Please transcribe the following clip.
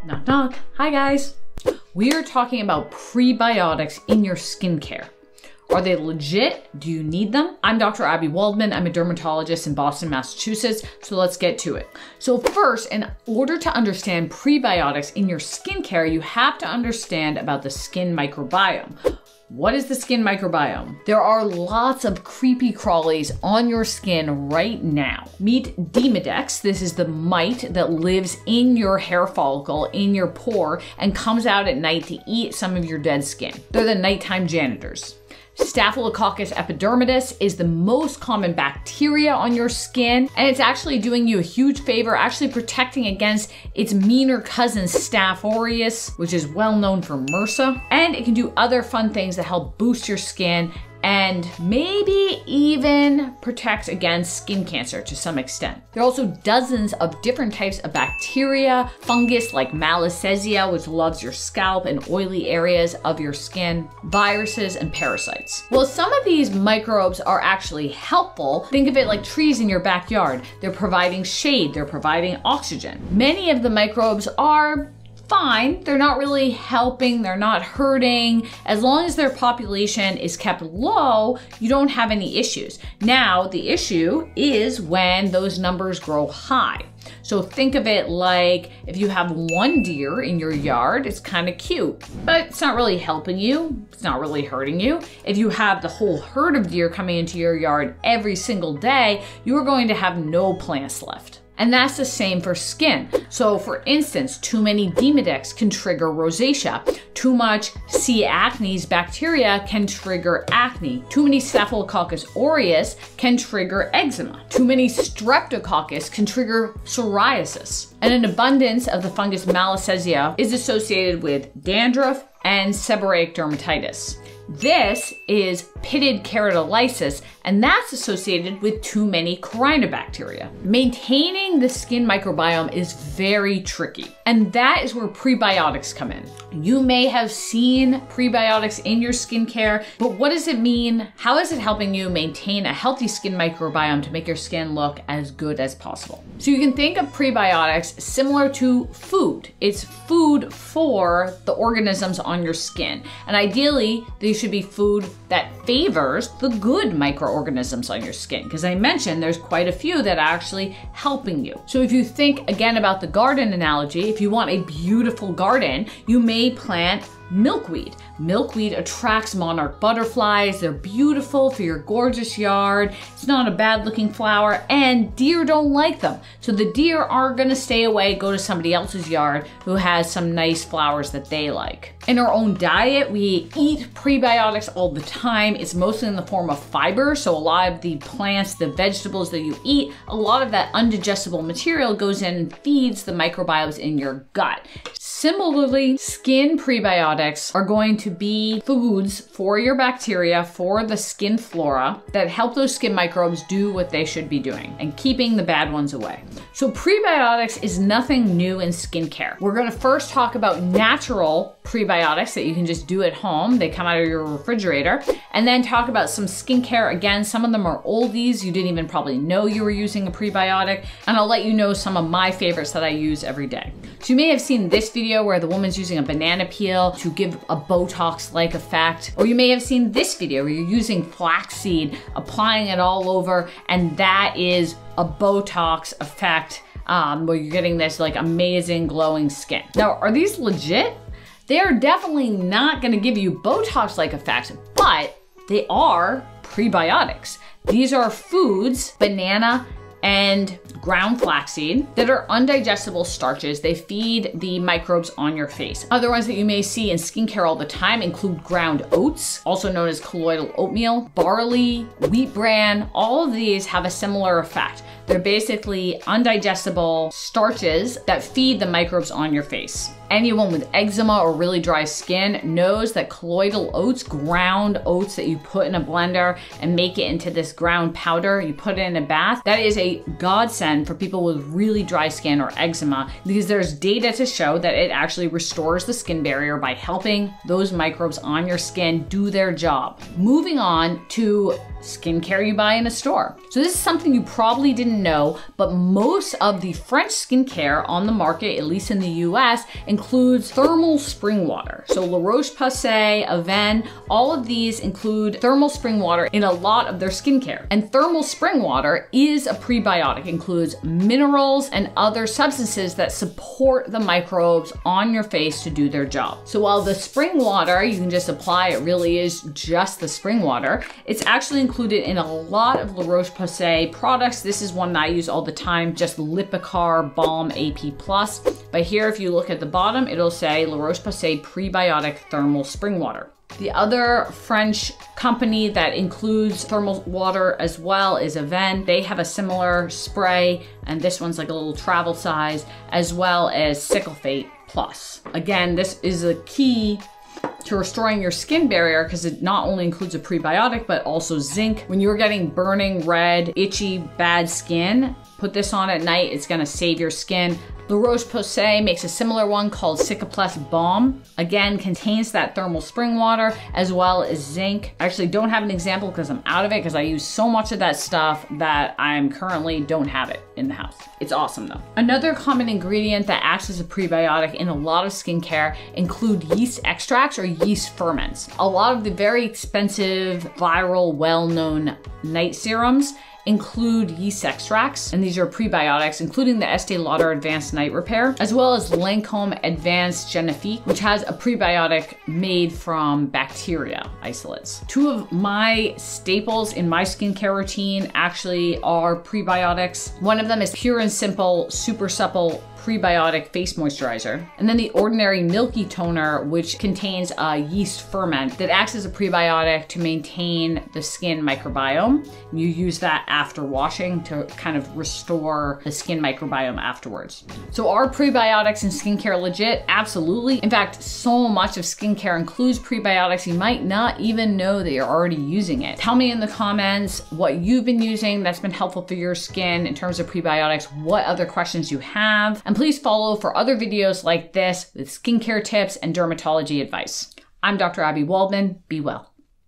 Knock, knock. Hi, guys. We are talking about prebiotics in your skincare. Are they legit? Do you need them? I'm Dr. Abby Waldman. I'm a dermatologist in Boston, Massachusetts. So let's get to it. So first, in order to understand prebiotics in your skincare, you have to understand about the skin microbiome. What is the skin microbiome? There are lots of creepy crawlies on your skin right now. Meet Demodex. This is the mite that lives in your hair follicle, in your pore, and comes out at night to eat some of your dead skin. They're the nighttime janitors. Staphylococcus epidermidis is the most common bacteria on your skin, and it's actually doing you a huge favor, actually protecting against its meaner cousin Staph aureus, which is well known for MRSA, and it can do other fun things that help boost your skin and maybe even protect against skin cancer to some extent. There are also dozens of different types of bacteria, fungus like Malassezia, which loves your scalp and oily areas of your skin, viruses, and parasites. Well, some of these microbes are actually helpful. Think of it like trees in your backyard. They're providing shade, they're providing oxygen. Many of the microbes are fine. They're not really helping, they're not hurting. As long as their population is kept low, you don't have any issues. Now, the issue is when those numbers grow high. So think of it like if you have one deer in your yard, it's kind of cute, but it's not really helping you. It's not really hurting you. If you have the whole herd of deer coming into your yard every single day, you are going to have no plants left. And that's the same for skin. So for instance, too many Demodex can trigger rosacea. Too much C. acnes bacteria can trigger acne. Too many Staphylococcus aureus can trigger eczema. Too many Streptococcus can trigger psoriasis. And an abundance of the fungus Malassezia is associated with dandruff and seborrheic dermatitis. This is pitted keratolysis, and that's associated with too many corynebacteria. Maintaining the skin microbiome is very tricky, and that is where prebiotics come in. You may have seen prebiotics in your skincare, but what does it mean? How is it helping you maintain a healthy skin microbiome to make your skin look as good as possible? So you can think of prebiotics similar to food. It's food for the organisms on your skin, and ideally, they should be food that favors the good microorganisms on your skin, because I mentioned there's quite a few that are actually helping you. So if you think again about the garden analogy, if you want a beautiful garden, you may plant milkweed. Milkweed attracts monarch butterflies. They're beautiful for your gorgeous yard. It's not a bad looking flower, and deer don't like them. So the deer are gonna stay away, go to somebody else's yard who has some nice flowers that they like. In our own diet, we eat prebiotics all the time. It's mostly in the form of fiber. So a lot of the plants, the vegetables that you eat, a lot of that undigestible material goes in and feeds the microbiomes in your gut. Similarly, skin prebiotics are going to be foods for your bacteria, for the skin flora, that help those skin microbes do what they should be doing and keeping the bad ones away. So prebiotics is nothing new in skincare. We're gonna first talk about natural prebiotics that you can just do at home. They come out of your refrigerator. And then talk about some skincare. Again, some of them are oldies. You didn't even probably know you were using a prebiotic. And I'll let you know some of my favorites that I use every day. So you may have seen this video where the woman's using a banana peel to give a Botox-like effect. Or you may have seen this video where you're using flaxseed, applying it all over, and that is a Botox effect where you're getting this like amazing glowing skin. Now, are these legit? They are definitely not gonna give you Botox-like effects, but they are prebiotics. These are foods, banana and ground flaxseed, that are undigestible starches. They feed the microbes on your face. Other ones that you may see in skincare all the time include ground oats, also known as colloidal oatmeal, barley, wheat bran. All of these have a similar effect. They're basically undigestible starches that feed the microbes on your face. Anyone with eczema or really dry skin knows that colloidal oats, ground oats that you put in a blender and make it into this ground powder, you put it in a bath, that is a godsend for people with really dry skin or eczema, because there's data to show that it actually restores the skin barrier by helping those microbes on your skin do their job. Moving on to skincare you buy in a store. So this is something you probably didn't know, but most of the French skincare on the market, at least in the US, includes thermal spring water. So La Roche-Posay, Avène, all of these include thermal spring water in a lot of their skincare. And thermal spring water is a prebiotic, includes minerals and other substances that support the microbes on your face to do their job. So while the spring water, you can just apply, it really is just the spring water, it's actually included in a lot of La Roche-Posay products. This is one that I use all the time, just Lipicar Balm AP+. But here, if you look at the bottom, it'll say La Roche-Posay Prebiotic Thermal Spring Water. The other French company that includes thermal water as well is Avène. They have a similar spray, and this one's like a little travel size, as well as Cicaphate Plus. Again, this is a key to restoring your skin barrier because it not only includes a prebiotic, but also zinc. When you're getting burning, red, itchy, bad skin, put this on at night, it's gonna save your skin. La Roche-Posay makes a similar one called Cicaplus Balm. Again, contains that thermal spring water as well as zinc. I actually don't have an example because I'm out of it because I use so much of that stuff that I'm currently don't have it in the house. It's awesome though. Another common ingredient that acts as a prebiotic in a lot of skincare include yeast extracts or yeast ferments. A lot of the very expensive, viral, well-known night serums include yeast extracts, and these are prebiotics, including the Estee Lauder Advanced Night Repair, as well as Lancome Advanced Genifique, which has a prebiotic made from bacteria isolates. Two of my staples in my skincare routine actually are prebiotics. One of them is Pure and Simple Super Supple Prebiotic Face Moisturizer, and then the Ordinary Milky Toner, which contains a yeast ferment that acts as a prebiotic to maintain the skin microbiome. You use that after washing to kind of restore the skin microbiome afterwards. So are prebiotics in skincare legit? Absolutely. In fact, so much of skincare includes prebiotics, you might not even know that you're already using it. Tell me in the comments what you've been using that's been helpful for your skin in terms of prebiotics, what other questions you have. And please follow for other videos like this with skincare tips and dermatology advice. I'm Dr. Abby Waldman. Be well.